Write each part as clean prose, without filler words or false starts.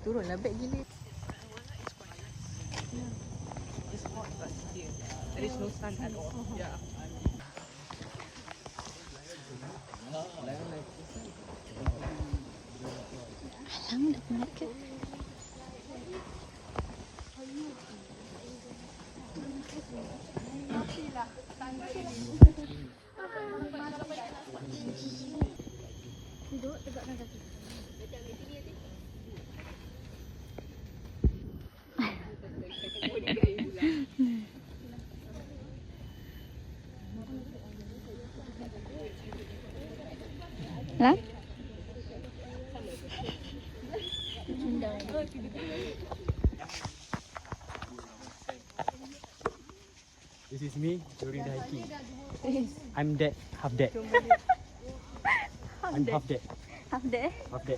Turunlah beg gila. There is no sun at all. Yeah. Alang dah penat ke? Duduk tegak nak kaki. Lah? This is me during the hiking. I'm dead, half dead. I'm half dead. Half there. Half dead.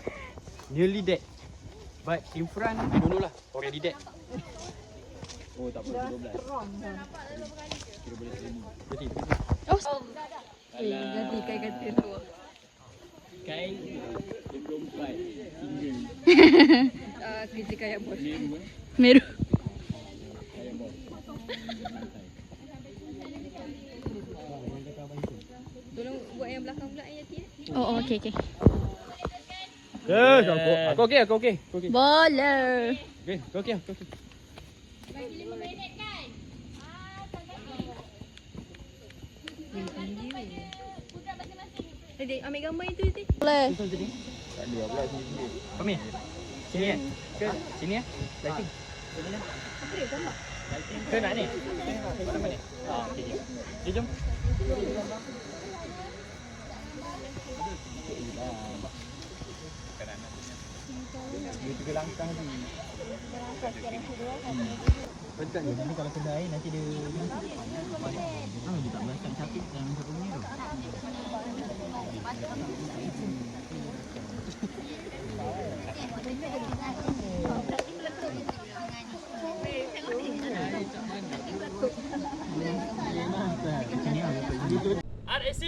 Nearly dead. But in front, I don't know lah. Already dead. Oh, tak apa, 12. Kira boleh 1000. Berarti. Oh. Ganti kain ganti tu. Kain 24 hingga. Kerja kayak bos. Meru. Kain bos. Tolong buat yang belakang pula Yati. Oh, okey okey. Yes, aku okey, aku okey. Aku okey. Boleh. Okey, aku okey, aku okey. Bagi 5 minit kan? Putra masing-masing. Dek, ambil gambar itu Yati. Boleh. Tak ada pula sini. Kami. Sini kan? Ke sini ah. Lighting. Sini lah. Apa dia gambar? Lighting. Ke nak ni? Tengok nama ni. Ah, okey. Okey, jom. Dia 3 langkah ni. Betul je. Ni kalau kena air nanti dia dia tak berasak sakit dan macam ni tu. RSC